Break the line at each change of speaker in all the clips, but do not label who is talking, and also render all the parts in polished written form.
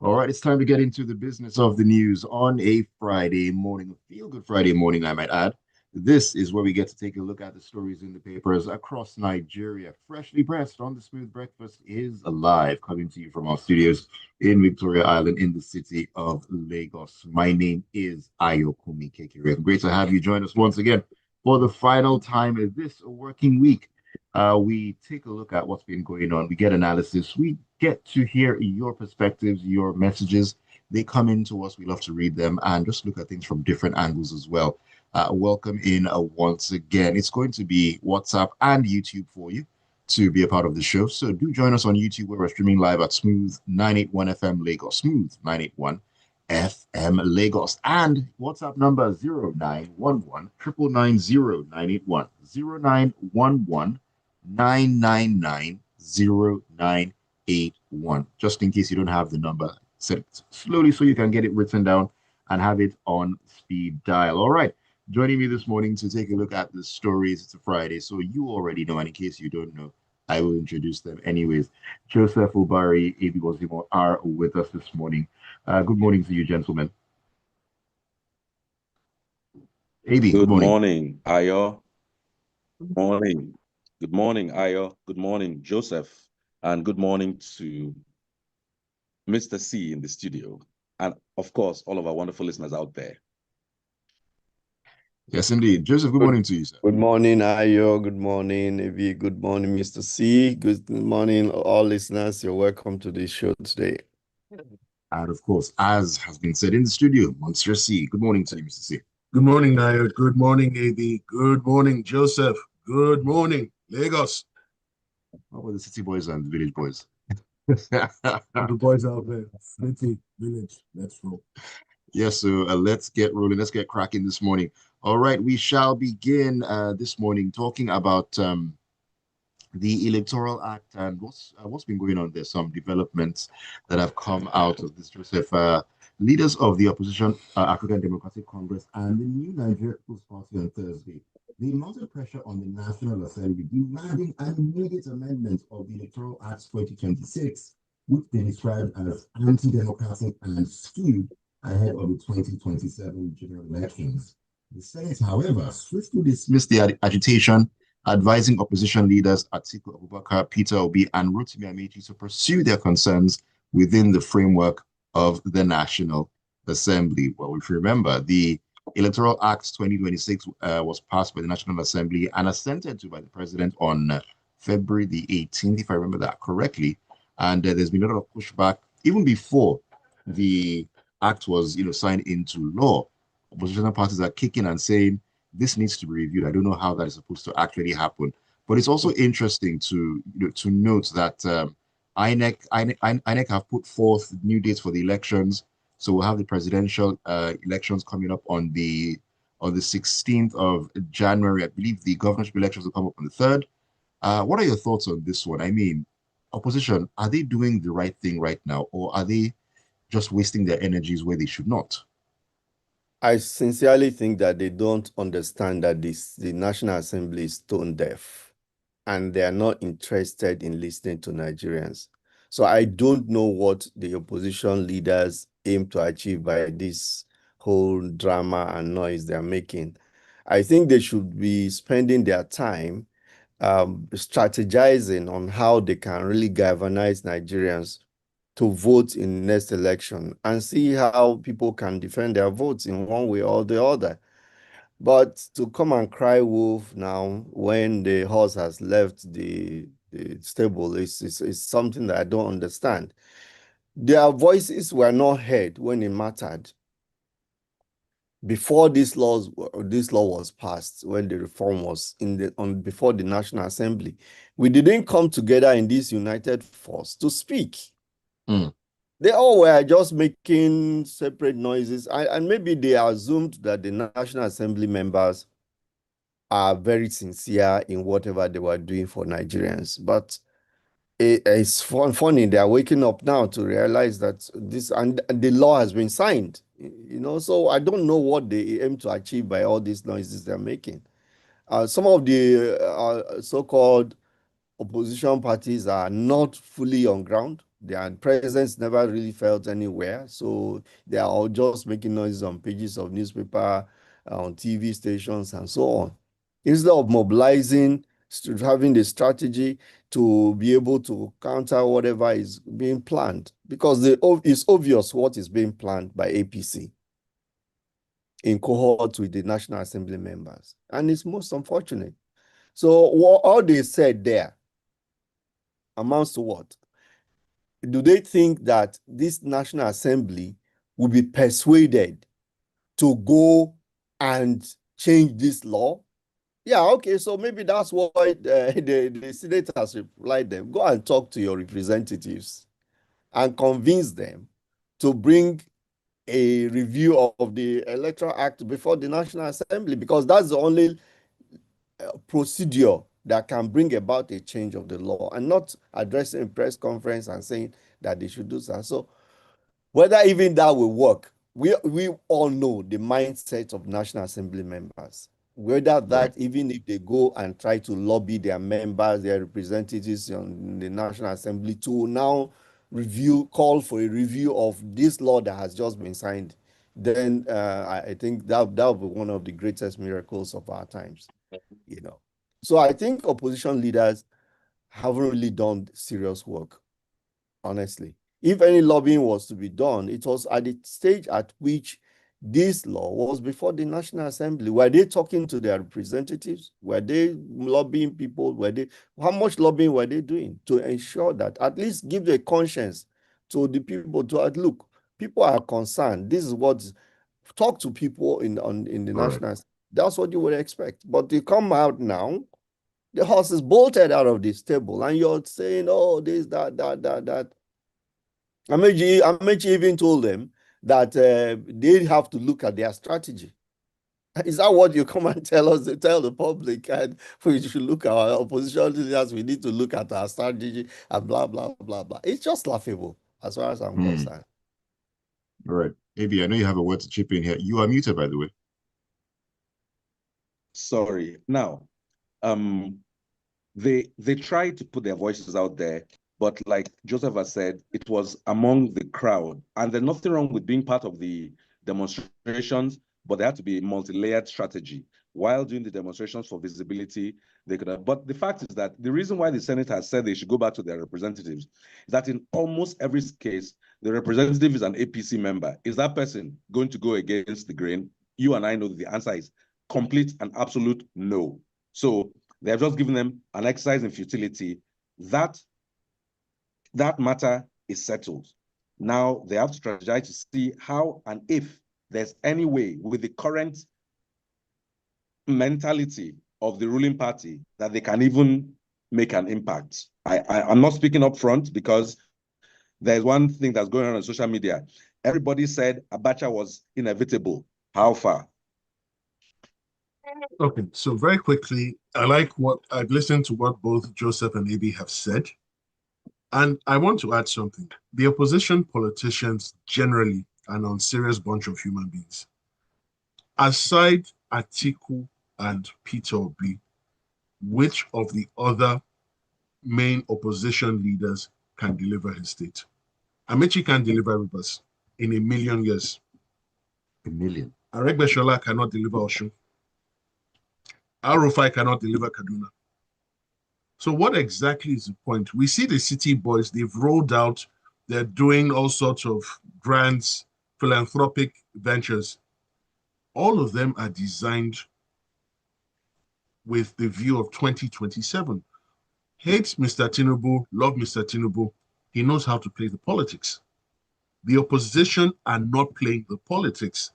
All right, it's time to get into the business of the news on a Friday morning, a feel-good Friday morning, I might add. This is where we get to take a look at the stories in the papers across Nigeria. Freshly pressed on the Smooth Breakfast is alive, coming to you from our studios in Victoria Island in the city of Lagos. My name is Ayokunmi Kekere. Great to have you join us once again for the final time of this working week. We take a look at what's been going on. We get analysis. We get to hear your perspectives, your messages. They come into us. We love to read them and just look at things from different angles as well. Welcome in once again. It's going to be WhatsApp and YouTube for you to be a part of the show. So do join us on YouTube where we're streaming live at Smooth 981 FM Lagos, Smooth 981 FM Lagos, and WhatsApp number 0911 999 0911 999 0981. Just in case you don't have the number, set it slowly so you can get it written down and have it on speed dial. All right. Joining me this morning to take a look at the stories. It's a Friday, so you already know. And in case you don't know, I will introduce them anyways. Joseph, Obari, AB Bozimo are with us this morning. Good morning to you, gentlemen. AB, good
Good
morning.
morning, Ayo. Good morning. Good morning, Ayo. Good morning, Joseph. And good morning to Mr. C in the studio. And of course, all of our wonderful listeners out there.
Yes, indeed. Joseph, good
Good,
morning to you, sir.
good morning, Ayo. Good morning, Evi. Good morning, Mr. C. Good morning, all listeners. You're welcome to the show today.
And of course, as has been said in the studio, Monsieur C. Good morning to you, Mr. C.
Good morning, Nayo. Good morning, AB. Good morning, Joseph. Good morning, Lagos.
How about the city boys and the village boys?
The boys out there, city, village. Let's roll.
Yes, so let's get rolling. Let's get cracking this morning. All right, we shall begin this morning talking about the Electoral Act and what's been going on. There's some developments that have come out of this, Joseph. Leaders of the opposition African Democratic Congress and the new Nigeria People's Party on Thursday, they mounted pressure on the National Assembly demanding an immediate amendment of the Electoral Act 2026, which they described as anti-democratic and skewed ahead of the 2027 general elections. The Senate, however, swiftly dismissed the agitation, advising opposition leaders Atiku Abubakar, Peter Obi, and Rotimi Amaechi to pursue their concerns within the framework of the National Assembly. Well, if you remember, the Electoral Act 2026 was passed by the National Assembly and assented to by the president on February the 18th, if I remember that correctly. And there's been a lot of pushback even before the act was, signed into law. Opposition parties are kicking and saying this needs to be reviewed. I don't know how that is supposed to actually happen, but it's also interesting to note that INEC have put forth new dates for the elections. So we'll have the presidential elections coming up on the 16th of January. I believe the governorship elections will come up on the 3rd. What are your thoughts on this one? I mean, opposition, are they doing the right thing right now, or are they just wasting their energies where they should not?
I sincerely think that they don't understand that the National Assembly is tone deaf and they are not interested in listening to Nigerians. So I don't know what the opposition leaders aim to achieve by this whole drama and noise they're making. I think they should be spending their time strategizing on how they can really galvanize Nigerians to vote in next election and see how people can defend their votes in one way or the other. But to come and cry wolf now when the horse has left the stable is something that I don't understand. Their voices were not heard when it mattered. Before this law was passed, when the reform was before the National Assembly, we didn't come together in this united force to speak.
Mm.
They all were just making separate noises, and maybe they assumed that the National Assembly members are very sincere in whatever they were doing for Nigerians. But it's funny, they are waking up now to realize that and the law has been signed, so I don't know what they aim to achieve by all these noises they're making. Some of the so-called opposition parties are not fully on ground. Their presence never really felt anywhere. So they are all just making noises on pages of newspaper, on TV stations, and so on. Instead of mobilizing, having the strategy to be able to counter whatever is being planned, because it's obvious what is being planned by APC in cohort with the National Assembly members. And it's most unfortunate. So all they said there amounts to what? Do they think that this National Assembly will be persuaded to go and change this law? Yeah, okay, so maybe that's why the Senate has replied them. Go and talk to your representatives and convince them to bring a review of the Electoral Act before the National Assembly, because that's the only procedure that can bring about a change of the law, and not addressing a press conference and saying that they should do that. So whether even that will work, we all know the mindset of National Assembly members. Whether that, even if they go and try to lobby their members, their representatives on the National Assembly to now call for a review of this law that has just been signed, then I think that will be one of the greatest miracles of our times, you know. So I think opposition leaders haven't really done serious work, honestly. If any lobbying was to be done, it was at the stage at which this law was before the National Assembly. Were they talking to their representatives? Were they lobbying people? How much lobbying were they doing to ensure that, at least give a conscience to the people to look, people are concerned. This is what, talk to people in the National Assembly. That's what you would expect. But they come out now, the horse is bolted out of the stable, and you're saying, oh, this, that. Amaechi even told them that they have to look at their strategy. Is that what you come and tell us, tell the public? And we should look at our opposition leaders, we need to look at our strategy and blah, blah, blah, blah. It's just laughable as far as I'm concerned.
All right. AB, I know you have a word to chip in here. You are muted, by the way.
Sorry. Now, they tried to put their voices out there, but like Joseph has said, it was among the crowd. And there's nothing wrong with being part of the demonstrations, but there had to be a multi-layered strategy. While doing the demonstrations for visibility, they could have. But the fact is that the reason why the Senate has said they should go back to their representatives is that in almost every case, the representative is an APC member. Is that person going to go against the grain? You and I know that the answer is complete and absolute no. So they have just given them an exercise in futility. That matter is settled. Now they have to strategize to see how and if there's any way with the current mentality of the ruling party that they can even make an impact. I'm not speaking up front because there's one thing that's going on social media. Everybody said Abacha was inevitable. How far?
Okay, so very quickly, I like what I've listened to what both Joseph and AB have said. And I want to add something. The opposition politicians generally are an unserious bunch of human beings. Aside Atiku and Peter Obi, which of the other main opposition leaders can deliver his state? Amaechi can deliver Rivers in a million years.
A million.
Aregbesola cannot deliver Osun. Al-Rufai cannot deliver Kaduna. So what exactly is the point? We see the city boys, they've rolled out, they're doing all sorts of grants, philanthropic ventures. All of them are designed with the view of 2027. Hate Mr. Tinubu, love Mr. Tinubu. He knows how to play the politics. The opposition are not playing the politics.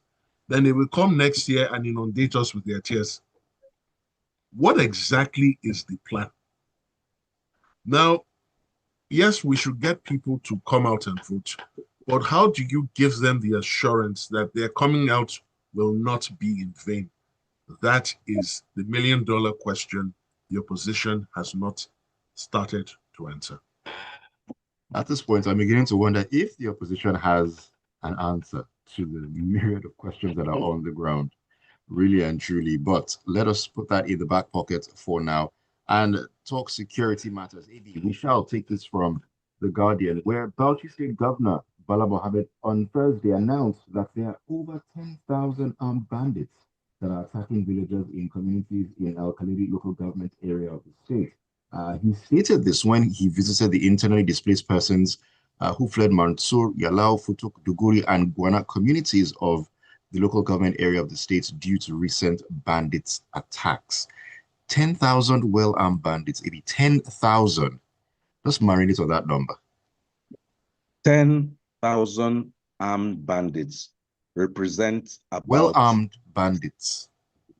Then they will come next year and inundate us with their tears. What exactly is the plan? Now, yes, we should get people to come out and vote, but how do you give them the assurance that their coming out will not be in vain? That is the million-dollar question the opposition has not started to answer.
At this point, I'm beginning to wonder if the opposition has an answer to the myriad of questions that are on the ground, really and truly. But let us put that in the back pocket for now and talk security matters. AB, we shall take this from The Guardian, where Bauchi State Governor Bala Mohammed on Thursday announced that there are over 10,000 armed bandits that are attacking villagers in communities in Al Khalidi local government area of the state. He stated this when he visited the internally displaced persons who fled Mansour, Yalau, Futuk, Duguri, and Guana communities of the local government area of the state due to recent bandits attacks. 10,000 well-armed bandits, maybe 10,000. Let's marinate on that number.
10,000 armed bandits represent about...
Well-armed bandits.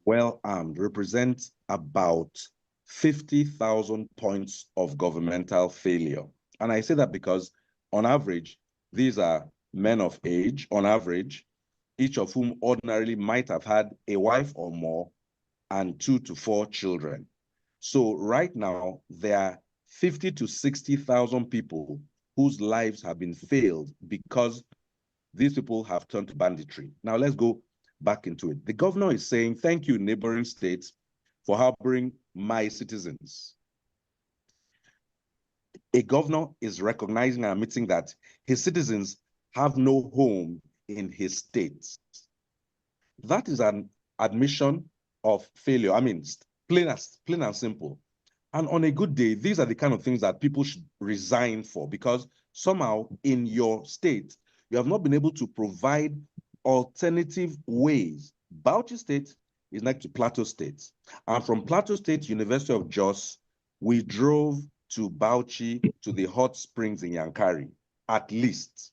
Well-armed represent about 50,000 points of governmental failure. And I say that because, on average, these are men of age, on average, each of whom ordinarily might have had a wife or more and 2 to 4 children. So right now, there are 50 to 60,000 people whose lives have been failed because these people have turned to banditry. Now let's go back into it. The governor is saying, thank you, neighboring states, for harboring my citizens. A governor is recognizing and admitting that his citizens have no home in his state. That is an admission of failure. I mean, plain and simple. And on a good day, these are the kind of things that people should resign for, because somehow in your state, you have not been able to provide alternative ways. Bauchi State is next to Plateau State. And from Plateau State, University of Jos, we drove to Bauchi to the hot springs in Yankari, at least.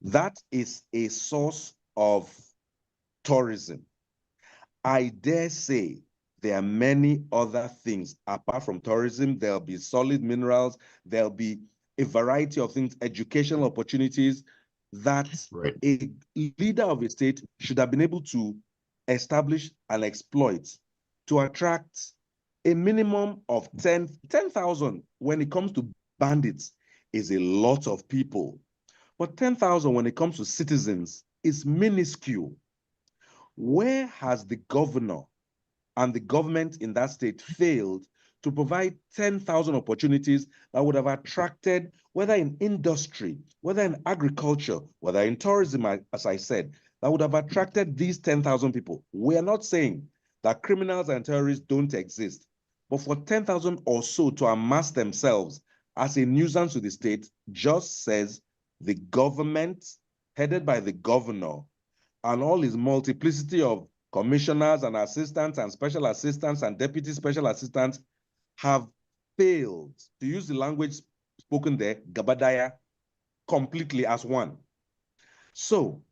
That is a source of tourism. I dare say there are many other things apart from tourism. There'll be solid minerals. There'll be a variety of things, educational opportunities that a leader of a state should have been able to establish and exploit to attract a minimum of 10,000 when it comes to bandits is a lot of people. But 10,000 when it comes to citizens is minuscule. Where has the governor and the government in that state failed to provide 10,000 opportunities that would have attracted, whether in industry, whether in agriculture, whether in tourism, as I said, that would have attracted these 10,000 people? We are not saying that criminals and terrorists don't exist, but for 10,000 or so to amass themselves as a nuisance to the state just says the government, headed by the governor, and all his multiplicity of commissioners and assistants and special assistants and deputy special assistants have failed, to use the language spoken there, Gabadaya, completely as one. So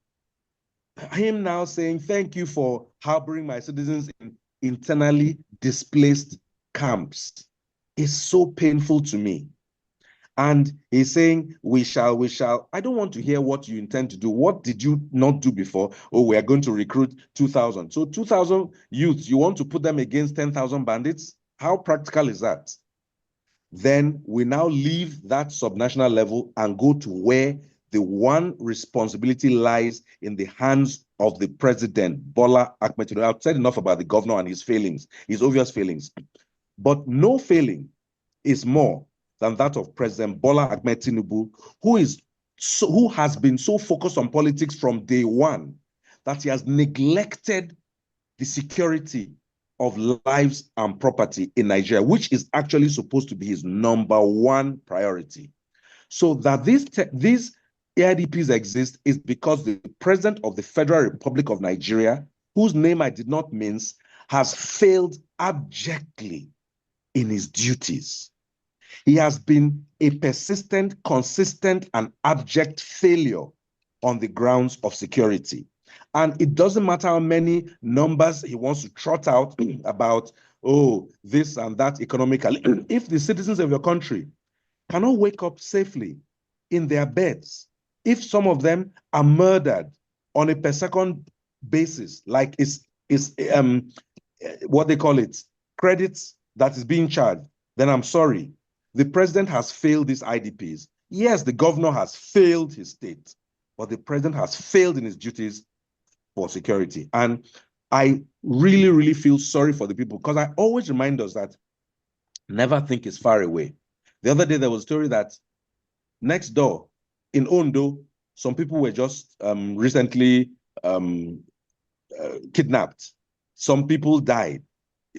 him now saying, thank you for harboring my citizens in internally displaced camps is so painful to me. And he's saying, we shall. I don't want to hear what you intend to do. What did you not do before? Oh, we are going to recruit 2,000. So 2,000 youths, you want to put them against 10,000 bandits? How practical is that? Then we now leave that subnational level and go to where the one responsibility lies in the hands of the president, Bola Ahmed Tinubu. I've said enough about the governor and his failings, his obvious failings. But no failing is more than that of President Bola Ahmed Tinubu, who has been so focused on politics from day one that he has neglected the security of lives and property in Nigeria, which is actually supposed to be his #1 priority. So that these AIDPs exist is because the President of the Federal Republic of Nigeria, whose name I did not mince, has failed abjectly in his duties. He has been a persistent, consistent, and abject failure on the grounds of security. And it doesn't matter how many numbers he wants to trot out about, oh, this and that economically. If the citizens of your country cannot wake up safely in their beds, if some of them are murdered on a per second basis, like it's what they call it, credits that is being charged, then I'm sorry. The president has failed these IDPs. Yes, the governor has failed his state, but the president has failed in his duties for security. And I really, really feel sorry for the people, because I always remind us that never think is far away. The other day, there was a story that Next door, in Ondo, some people were just recently kidnapped. Some people died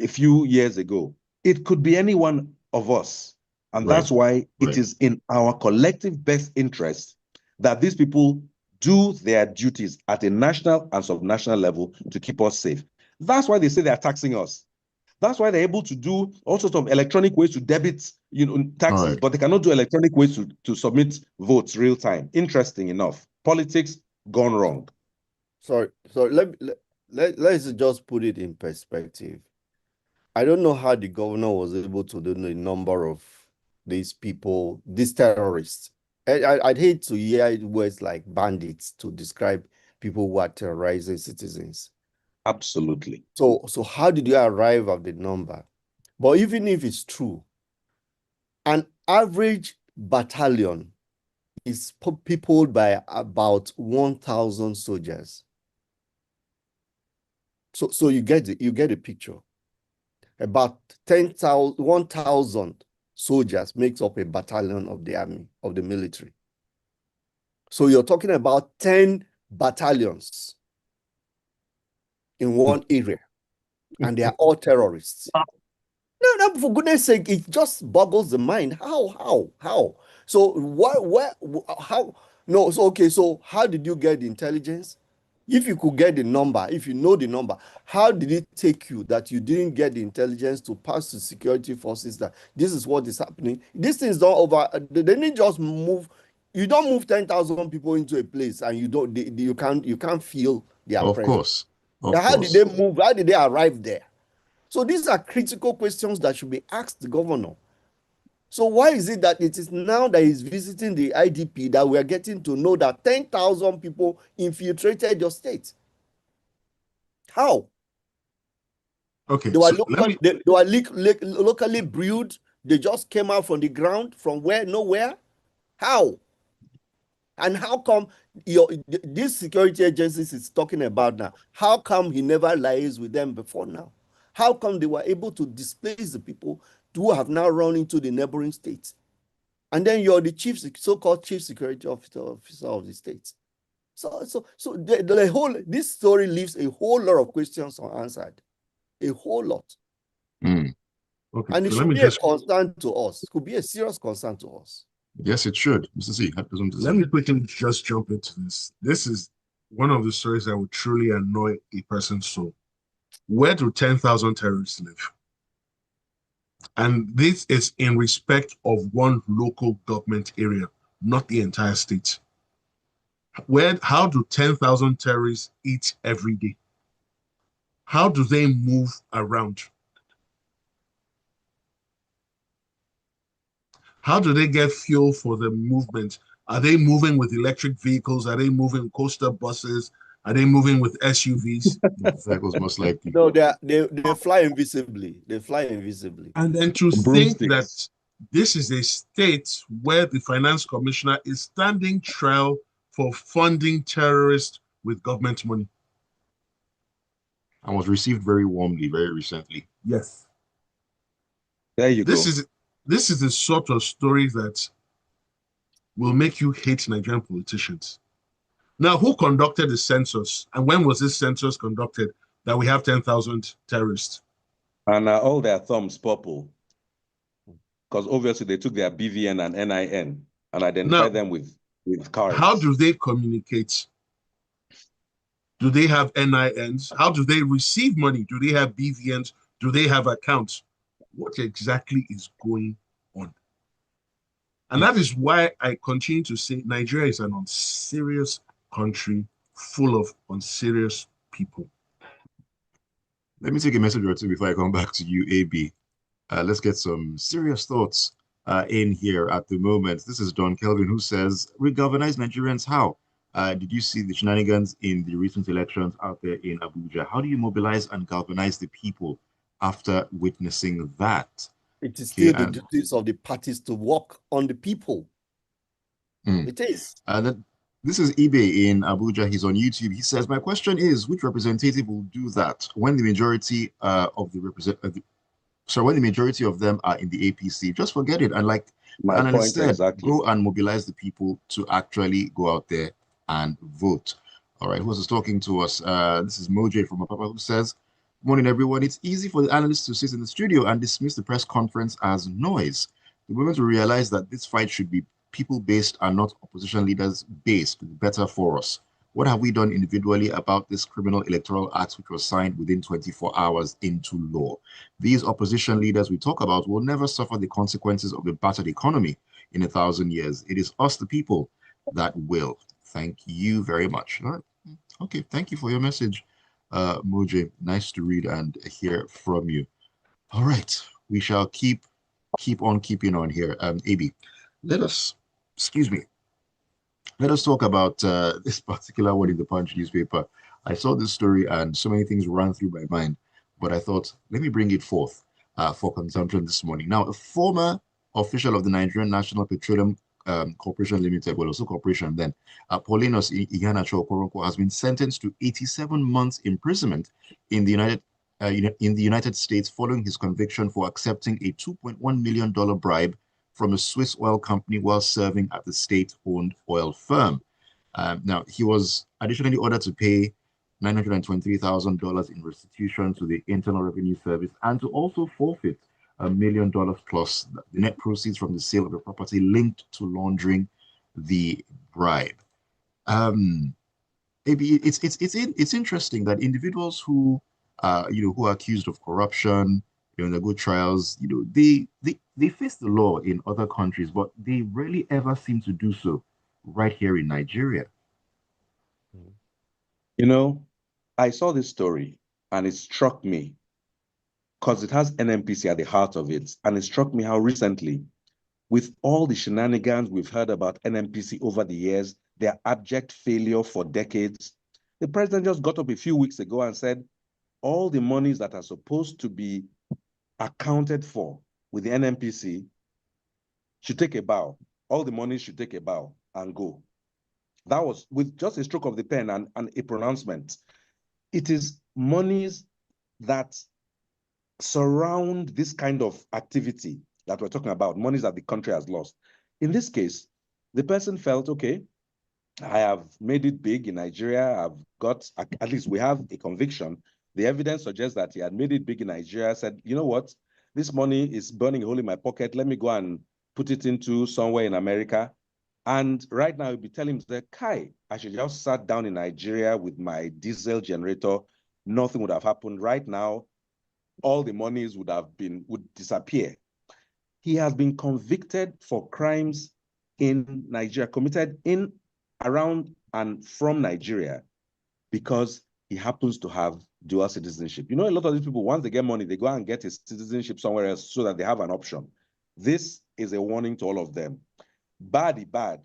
a few years ago. It could be any one of us. And that's why it is in our collective best interest that these people do their duties at a national and subnational level to keep us safe. That's why they say they're taxing us. That's why they're able to do all sorts of electronic ways to debit, taxes, but they cannot do electronic ways to submit votes real time. Interesting enough. Politics gone wrong.
Sorry, let's just put it in perspective. I don't know how the governor was able to do the number of these people, these terrorists. I'd hate to hear words like bandits to describe people who are terrorizing citizens.
Absolutely.
So how did you arrive at the number? But even if it's true, an average battalion is peopled by about 1,000 soldiers. So you get the picture. About 1,000 soldiers makes up a battalion of the army, of the military. So you're talking about 10 battalions in one area, and they are all terrorists. No, for goodness sake, it just boggles the mind. How? So how? No, so okay, so how did you get the intelligence? If you could get the number, if you know the number, how did it take you that you didn't get the intelligence to pass to security forces that this is what is happening? These things don't over, they didn't just move. You don't move 10,000 people into a place and you can't feel their presence. How did they move? How did they arrive there? So these are critical questions that should be asked the governor. So why is it that it is now that he's visiting the IDP that we are getting to know that 10,000 people infiltrated your state? How?
Okay,
They were locally brewed. They just came out from the ground from where? Nowhere. How? And how come these security agencies is talking about now? How come he never liaised with them before now? How come they were able to displace the people who have now run into the neighboring states? And then you're the so-called chief security officer of the state. So the whole, this story leaves a whole lot of questions unanswered, a whole lot.
Okay,
and it
so
should be a concern to us. It could be a serious concern to us.
Yes, it should. Mr. C,
let me quickly just jump into this. This is one of the stories that would truly annoy a person's soul. Where do 10,000 terrorists live? And this is in respect of one local government area, not the entire state. How do 10,000 terrorists eat every day? How do they move around? How do they get fuel for the movement? Are they moving with electric vehicles? Are they moving coaster buses? Are they moving with SUVs?
Motorcycles, most likely.
No, they fly invisibly. They fly invisibly.
And then to think that this is a state where the finance commissioner is standing trial for funding terrorists with government money.
And was received very warmly very recently.
Yes.
There you go.
This is the sort of story that will make you hate Nigerian politicians. Now, who conducted the census? And when was this census conducted that we have 10,000 terrorists?
And all their thumbs purple. Because obviously they took their BVN and NIN and identified them with cards.
How do they communicate? Do they have NINs? How do they receive money? Do they have BVNs? Do they have accounts? What exactly is going on? And that is why I continue to say Nigeria is an unserious country full of unserious people.
Let me take a message or two before I come back to you, AB. Let's get some serious thoughts in here at the moment. This is Don Kelvin who says, "Regalvanize Nigerians how? Did you see the shenanigans in the recent elections out there in Abuja? How do you mobilize and galvanize the people after witnessing that?"
It is still the duties of the parties to work on the people. It is.
This is eBay in Abuja. He's on YouTube. He says, "My question is, which representative will do that when the majority of the So when the majority of them are in the APC, just forget it. And like the
My
analyst
point
said,
exactly.
go and mobilize the people to actually go out there and vote. All right, who else is talking to us? This is Moj from Apapa who says, morning, everyone. It's easy for the analysts to sit in the studio and dismiss the press conference as noise. The moment we realize that this fight should be people-based and not opposition leaders-based, better for us. What have we done individually about this criminal electoral act which was signed within 24 hours into law? These opposition leaders we talk about will never suffer the consequences of the battered economy in 1,000 years. It is us, the people, that will. Thank you very much. All right. Okay, thank you for your message, Moj. Nice to read and hear from you. All right, we shall keep on keeping on here. AB, let us, excuse me, let us talk about this particular one in the Punch newspaper. I saw this story and so many things ran through my mind, but I thought, let me bring it forth for consumption this morning. Now, a former official of the Nigerian National Petroleum Corporation Limited, well, also corporation then, Paulinus Ihanacho Okoronko, has been sentenced to 87 months imprisonment in the United States following his conviction for accepting a $2.1 million bribe from a Swiss oil company while serving at the state-owned oil firm. Now, he was additionally ordered to pay $923,000 in restitution to the Internal Revenue Service and to also forfeit $1 million plus the net proceeds from the sale of the property linked to laundering the bribe. Maybe it's interesting that individuals who who are accused of corruption, in the good trials, they face the law in other countries, but they rarely ever seem to do so right here in Nigeria.
You know, I saw this story and it struck me because it has NNPC at the heart of it. And it struck me how recently, with all the shenanigans we've heard about NNPC over the years, their abject failure for decades, the president just got up a few weeks ago and said, all the monies that are supposed to be accounted for with the NNPC should take a bow. All the money should take a bow and go. That was with just a stroke of the pen and a pronouncement. It is monies that surround this kind of activity that we're talking about, monies that the country has lost. In this case, the person felt, okay, I have made it big in Nigeria. I've got, at least we have a conviction. The evidence suggests that he had made it big in Nigeria, said, you know what, this money is burning a hole in my pocket. Let me go and put it into somewhere in America. And right now, he'll be telling him, Kai, I should just sat down in Nigeria with my diesel generator. Nothing would have happened. Right now, all the monies would disappear. He has been convicted for crimes in Nigeria, committed in, around, and from Nigeria, because he happens to have dual citizenship. You know, a lot of these people, once they get money, they go and get a citizenship somewhere else so that they have an option. This is a warning to all of them. Bad.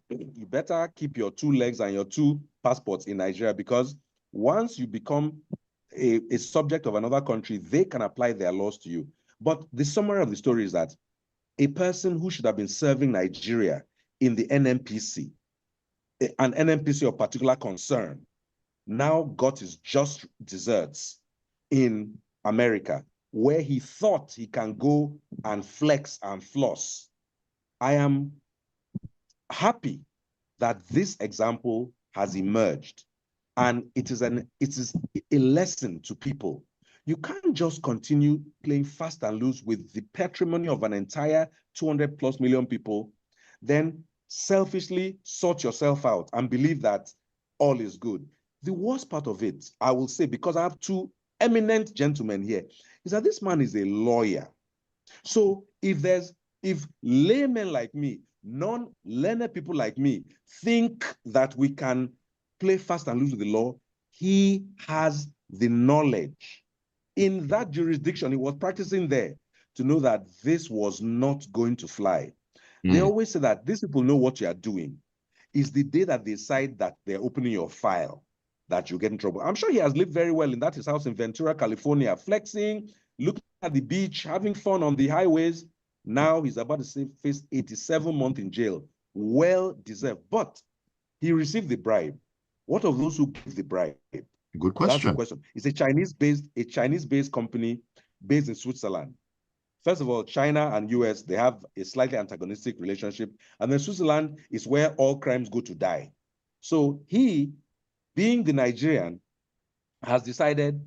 You better keep your 2 legs and your 2 passports in Nigeria, because once you become a subject of another country, they can apply their laws to you. But the summary of the story is that a person who should have been serving Nigeria in the NNPC, an NNPC of particular concern, now got his just desserts in America, where he thought he can go and flex and floss. I am happy that this example has emerged, and it is a lesson to people. You can't just continue playing fast and loose with the patrimony of an entire 200+ million people, then selfishly sort yourself out and believe that all is good. The worst part of it, I will say, because I have 2 eminent gentlemen here, is that this man is a lawyer. So if laymen like me, non-learned people like me, think that we can play fast and loose with the law, he has the knowledge in that jurisdiction he was practicing there to know that this was not going to fly. They always say that these people know what you are doing. It's the day that they decide that they're opening your file that you get in trouble. I'm sure he has lived very well in that his house in Ventura, California, flexing, looking at the beach, having fun on the highways. Now he's about to face 87 months in jail. Well deserved. But he received the bribe. What of those who gave the bribe?
Good question.
That's the question. It's a Chinese-based company based in Switzerland. First of all, China and US, they have a slightly antagonistic relationship. And then Switzerland is where all crimes go to die. So he, being the Nigerian, has decided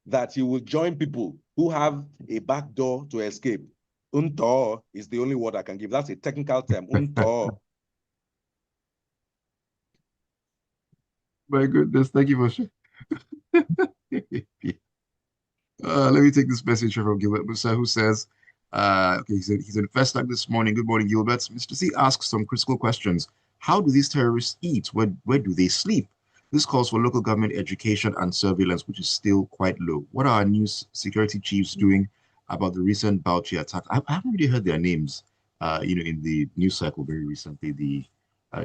that he will join people who have a back door to escape. Unto is the only word I can give. That's a technical term. Unto.
My goodness, thank you for sharing. Let me take this message from Gilbert Musa, who says, okay, he's in Festac this morning. Good morning, Gilbert. Mr. C asks some critical questions. How do these terrorists eat? Where do they sleep? This calls for local government education and surveillance, which is still quite low. What are our news security chiefs doing about the recent Bauchi attack? I haven't really heard their names, in the news cycle very recently, the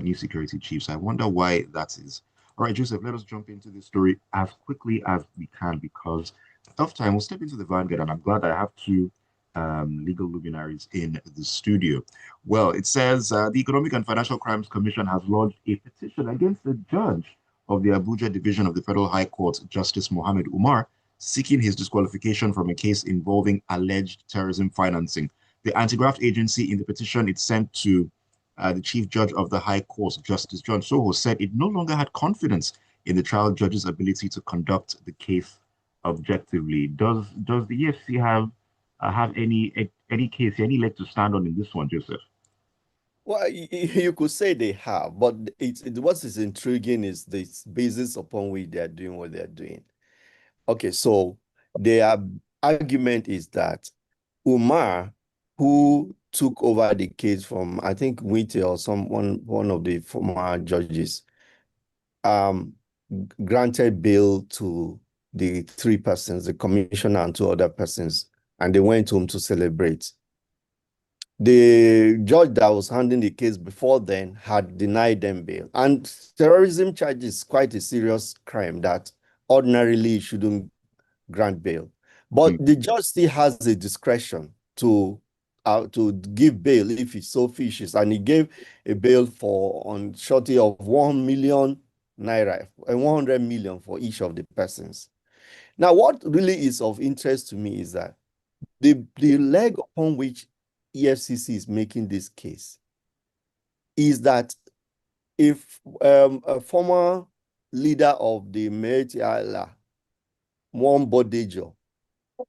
new security chiefs. I wonder why that is. All right, Joseph, let us jump into this story as quickly as we can because tough time. We'll step into the Vanguard, and I'm glad I have two legal luminaries in the studio. Well, it says the Economic and Financial Crimes Commission has lodged a petition against the judge of the Abuja Division of the Federal High Court, Justice Mohammed Umar, seeking his disqualification from a case involving alleged terrorism financing. The anti-graft agency in the petition it sent to the Chief Judge of the High Court, Justice John Soho, said it no longer had confidence in the trial judge's ability to conduct the case objectively. Does the EFC have any case, any leg to stand on in this one, Joseph?
Well, you could say they have, but what is intriguing is the basis upon which they are doing what they are doing. Okay, so their argument is that Umar, who took over the case from, I think, Wite or one of the former judges, granted bail to the three persons, the commissioner and two other persons, and they went home to celebrate. The judge that was handling the case before then had denied them bail. And terrorism charge is quite a serious crime that ordinarily shouldn't grant bail. But the judge still has the discretion to give bail if he so fishes. And he gave a bail on shorty of 1 million naira and 100 million for each of the persons. Now, what really is of interest to me is that the leg upon which EFCC is making this case is that if a former leader of the Amaechi one Bodejo,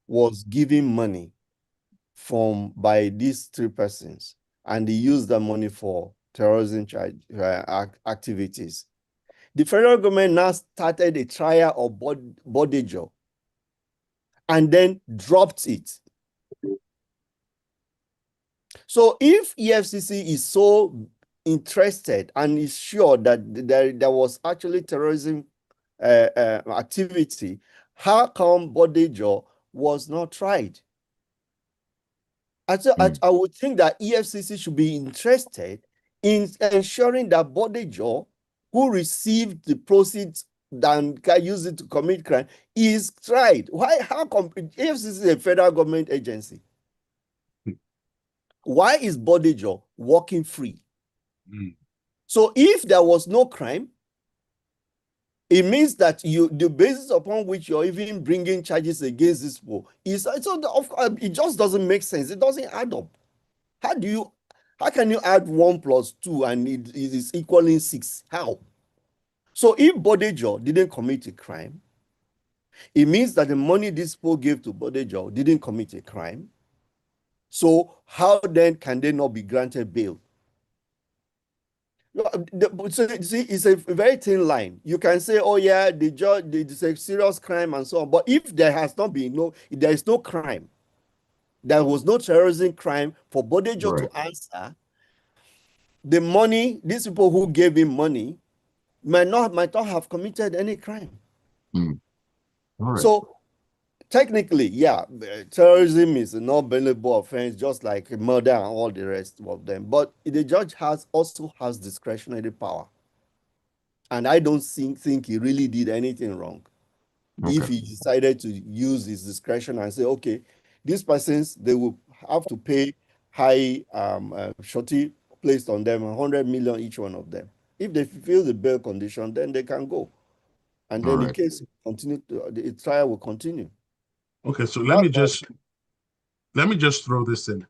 was given money by these three persons, and they used the money for terrorism activities. The federal government now started a trial of Bodejo and then dropped it. So if EFCC is so interested and is sure that there was actually terrorism activity, how come Bodejo was not tried? I would think that EFCC should be interested in ensuring that Bodejo, who received the proceeds and can use it to commit crime, is tried. Why? How come EFCC is a federal government agency? Why is Bodejo walking free? So if there was no crime, it means that the basis upon which you're even bringing charges against this people it just doesn't make sense. It doesn't add up. How can you add 1 plus 2 and it is equaling 6? How? So if Bodejo didn't commit a crime, it means that the money this people gave to Bodejo didn't commit a crime. So how then can they not be granted bail? So, see, it's a very thin line. You can say, oh yeah, the judge did a serious crime and so on. But if there has not been if there is no crime, there was no terrorism crime for Bodejo to answer, the money, these people who gave him money might not have committed any crime. So technically, yeah, terrorism is a non-bailable offense, just like murder and all the rest of them. But the judge also has discretionary power. And I don't think he really did anything wrong. If he decided to use his discretion and say, okay, these persons, they will have to pay high shorty placed on them, 100 million each one of them. If they fulfill the bail condition, then they can go. And then the case continue, the trial will continue.
Okay, so let me just let me just throw this in.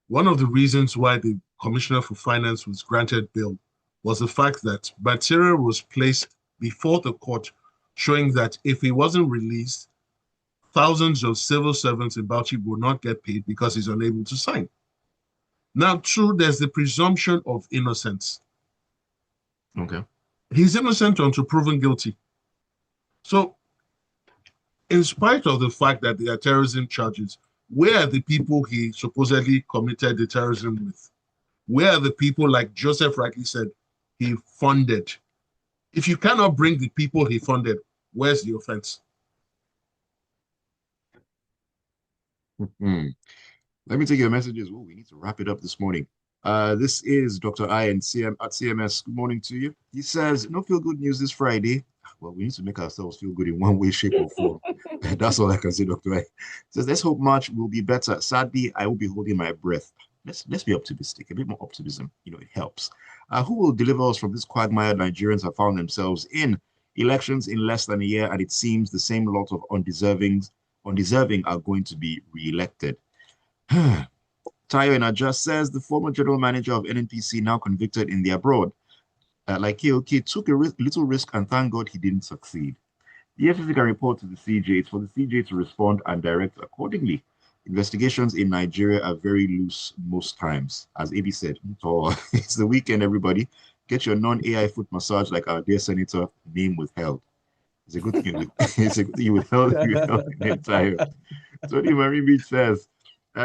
One of the reasons why the Commissioner for Finance was granted bail was the fact that material was placed before the court showing that if he wasn't released, thousands of civil servants in Bauchi will not get paid because he's unable to sign. Now, true, there's the presumption of innocence.
Okay.
He's innocent until proven guilty. So, in spite of the fact that there are terrorism charges, where are the people he supposedly committed the terrorism with? Where are the people, like Joseph rightly said, he funded? If you cannot bring the people he funded, where's the offense?
Hmm. Let me take your messages. Oh, we need to wrap it up this morning. This is Dr. I and CM at CMS. Good morning to you. He says, no feel good news this Friday. Well, we need to make ourselves feel good in one way, shape, or form. That's all I can say, Dr. I. He says, let's hope March will be better. Sadly, I will be holding my breath. Let's be optimistic. A bit more optimism. It helps. Who will deliver us from this quagmire Nigerians have found themselves in? Elections in less than a year, and it seems the same lot of undeserving are going to be re-elected. Tayo Inaja says the former general manager of NNPC, now convicted in the abroad, like KOK, took a little risk and thank God he didn't succeed. The FCC can report to the CJ. It's for the CJ to respond and direct accordingly. Investigations in Nigeria are very loose most times. As AB said, it's the weekend, everybody. Get your non-AI foot massage like our dear senator, name withheld. It's a good thing. It's a good thing you withheld the name, Tayo. Tony Marimbi says,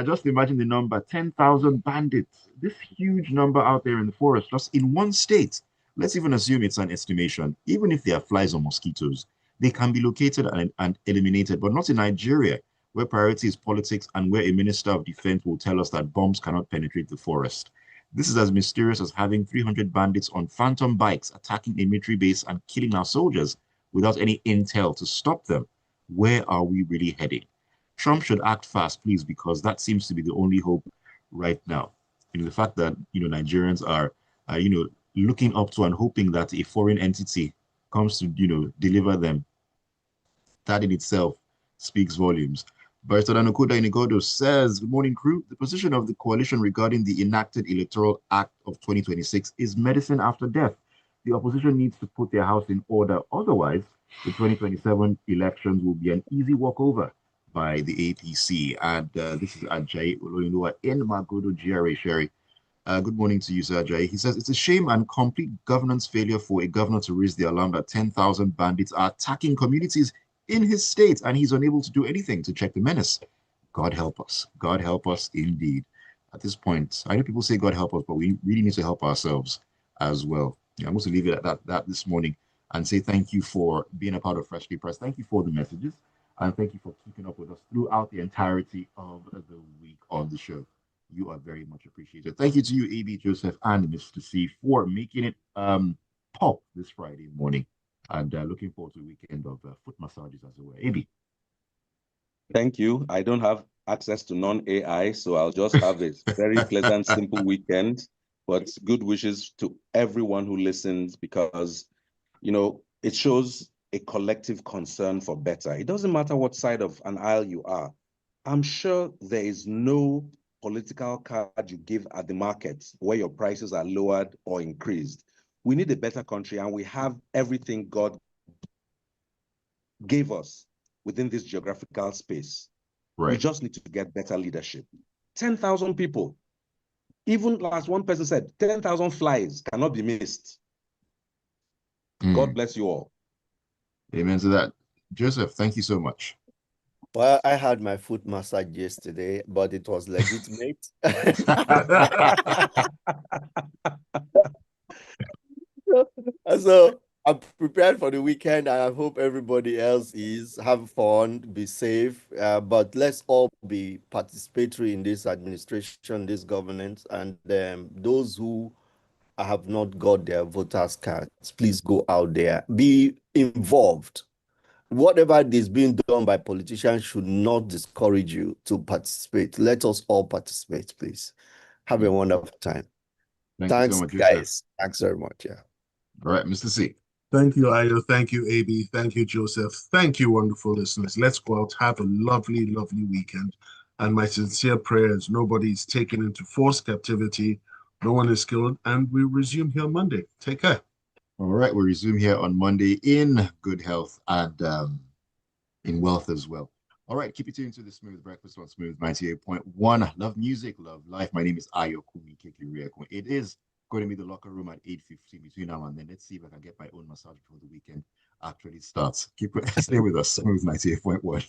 just imagine the number 10,000 bandits. This huge number out there in the forest, just in one state. Let's even assume it's an estimation. Even if they are flies or mosquitoes, they can be located and eliminated, but not in Nigeria, where priority is politics and where a minister of defense will tell us that bombs cannot penetrate the forest. This is as mysterious as having 300 bandits on phantom bikes attacking a military base and killing our soldiers without any intel to stop them. Where are we really heading? Trump should act fast, please, because that seems to be the only hope right now. The fact that Nigerians are looking up to and hoping that a foreign entity comes to deliver them, that in itself speaks volumes. Barrister Nakoda Inigodo says, good morning, crew. The position of the coalition regarding the enacted Electoral Act of 2026 is medicine after death. The opposition needs to put their house in order. Otherwise, the 2027 elections will be an easy walkover by the APC. And this is Ajayi Oloyinloa in Magodo GRA Sherry. Good morning to you, Sir Ajayi. He says, it's a shame and complete governance failure for a governor to raise the alarm that 10,000 bandits are attacking communities in his state, and he's unable to do anything to check the menace. God help us. God help us indeed. At this point, I know people say God help us, but we really need to help ourselves as well. I'm going to leave it at that this morning and say thank you for being a part of Freshly Pressed. Thank you for the messages, and thank you for keeping up with us throughout the entirety of the week on the show. You are very much appreciated. Thank you to you, AB Joseph and Mr. C, for making it pop this Friday morning. And looking forward to a weekend of foot massages as well. AB.
Thank you. I don't have access to non-AI, so I'll just have a very pleasant, simple weekend. But good wishes to everyone who listens, because, it shows a collective concern for better. It doesn't matter what side of an aisle you are. I'm sure there is no political card you give at the market where your prices are lowered or increased. We need a better country, and we have everything God gave us within this geographical space.
Right.
We just need to get better leadership. 10,000 people. Even as one person said, 10,000 flies cannot be missed. God bless you all.
Amen to that. Joseph, thank you so much.
Well, I had my foot massage yesterday, but it was legitimate. So I'm prepared for the weekend, and I hope everybody else is. Have fun, be safe, but let's all be participatory in this administration, this governance, and those who have not got their voters' cards, please go out there, be involved. Whatever is being done by politicians should not discourage you to participate. Let us all participate, please. Have a wonderful time.
Thanks so much,
guys.
Joseph.
Thanks very much. Yeah.
All right, Mr. C.
Thank you, Ayo. Thank you, AB. Thank you, Joseph. Thank you, wonderful listeners. Let's go out. Have a lovely, lovely weekend. And my sincere prayers, nobody is taken into forced captivity, no one is killed, and we resume here on Monday. Take care.
All right, we'll resume here on Monday in good health and in wealth as well. All right, keep it tuned to the Smooth Breakfast on Smooth 98.1. Love music, love life. My name is Ayokunmi. It is going to be the locker room at 8:15 between now and then. Let's see if I can get my own massage before the weekend actually starts. Stay with us, Smooth 98.1.